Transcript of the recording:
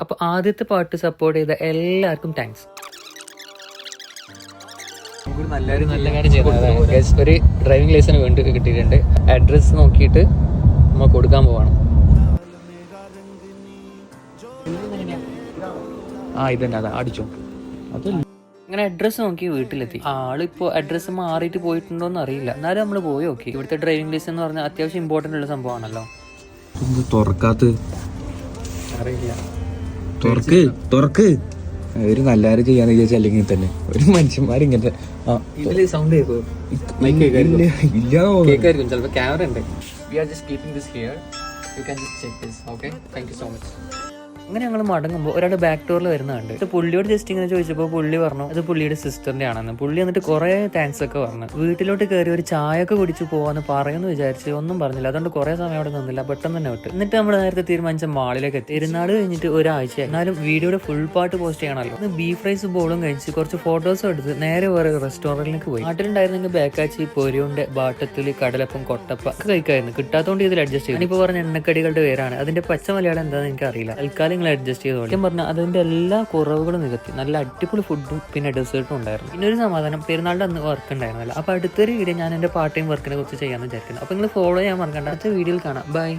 അപ്പോൾ ആദ്യത്തെ പാട്ട് സപ്പോർട്ട് ചെയ്ത എല്ലാവർക്കും താങ്ക്സ്. നല്ല കാര്യം ചെയ്തത്. ഒരു ഡ്രൈവിംഗ് ലൈസൻസ് വേണ്ടി കിട്ടിയിട്ടുണ്ട്. അഡ്രസ്സ് നോക്കിയിട്ട് നമ്മൾ കൊടുക്കാൻ പോവാണ്. ഇതന്നെ അതാ അടിച്ചോ. അങ്ങനെ അഡ്രസ്സ് നോക്കി വീട്ടിലെത്തി. ആളിപ്പോ അഡ്രസ്സ് മാറിയിട്ട് പോയിട്ടുണ്ടോന്ന് അറിയില്ല. എന്നാലും നമ്മൾ പോയി നോക്കി. ഇവിടുത്തെ ഡ്രൈവിംഗ് ലൈസൻസ് എന്ന് പറഞ്ഞാൽ അത്യാവശ്യം ഇമ്പോർട്ടൻ്റ് ഉള്ള സംഭവമാണല്ലോ. അറിയില്ല. ഒരു നല്ല കാര്യം ചെയ്യാന്ന് വിചാരിച്ചാൽ അല്ലെങ്കിൽ തന്നെ ഒരു മനുഷ്യന്മാരിങ്ങനെ സൗണ്ട് കേൾക്കായിരിക്കും ചിലപ്പോൾ. ക്യാമറ ഉണ്ട്. We are just keeping this here. You can just check this. Okay, thank you so much. അങ്ങനെ ഞങ്ങൾ മടങ്ങുമ്പോൾ ഒരാൾ ബാക്ക് ഡോറിൽ വരുന്നുണ്ട്. പുള്ളിയോട് ജസ്റ്റ് ഇങ്ങനെ ചോദിച്ചപ്പോൾ പുള്ളി പറഞ്ഞു അത് പുള്ളിയുടെ സിസ്റ്ററിന്റെ ആണെന്ന്. പുള്ളി എന്നിട്ട് കുറേ താങ്ക്സ് ഒക്കെ പറഞ്ഞു. വീട്ടിലോട്ട് കയറി ഒരു ചായ ഒക്കെ കുടിച്ച് പോവാന്ന് പറയുമെന്ന് വിചാരിച്ച് ഒന്നും പറഞ്ഞില്ല. അതുകൊണ്ട് കുറേ സമയം അവിടെ നിന്നില്ല, പെട്ടെന്ന് തന്നെ വിട്ടു. എന്നിട്ട് നമ്മൾ നേരത്തെ തീരുമാനിച്ച മാളിലേക്ക് എത്തി. പെരുന്നാൾ കഴിഞ്ഞിട്ട് ഒരാഴ്ച, എന്നാലും വീഡിയോയുടെ ഫുൾ പാർട്ട് പോസ്റ്റ് ചെയ്യണമല്ലോ. ബീഫ് റൈസ് ബോളും കഴിച്ച് കുറച്ച് ഫോട്ടോസും എടുത്ത് നേരെ വേറെ റെസ്റ്റോറൻറ്റിലേക്ക് പോയി. നാട്ടിലുണ്ടായിരുന്നെങ്കിൽ ബേക്കാച്ചി, പൊരിയുണ്ട്, ബാട്ടത്തിൽ, കടലപ്പം, കൊട്ടപ്പ ഒക്കെ കഴിക്കായിരുന്നു. കിട്ടാത്തതുകൊണ്ട് ഇതിൽ അഡ്ജസ്റ്റ് ചെയ്തു. ഇപ്പോൾ പറഞ്ഞ എണ്ണക്കടികളുടെ പേരാണ്. അതിന്റെ പച്ച മലയാളം എന്താണെന്ന് എനിക്ക് അറിയില്ല. തൽക്കാലം അഡ്ജസ്റ്റ് ചെയ്തോളൂ. ഞാൻ പറഞ്ഞാൽ അതിന്റെ എല്ലാ കുറവുകളും നികത്തി. നല്ല അടിപൊളി ഫുഡും പിന്നെ ഡെസേർട്ടും ഉണ്ടായിരുന്നു. പിന്നെ ഒരു സമാധാനം, പെരുന്നാളിന്റെ അന്ന് വർക്ക് ഉണ്ടായിരുന്നില്ല. അപ്പൊ അടുത്തൊരു വീഡിയോ ഞാൻ എന്റെ പാർട്ട് ടൈം വർക്കിനെ കുറിച്ച് ചെയ്യാമെന്ന് വിചാരിക്കുന്നു. അപ്പൊ നിങ്ങൾ ഫോളോ ചെയ്യാൻ മറക്കണ്ട. അടുത്ത വീഡിയോയിൽ കാണാം. ബൈ.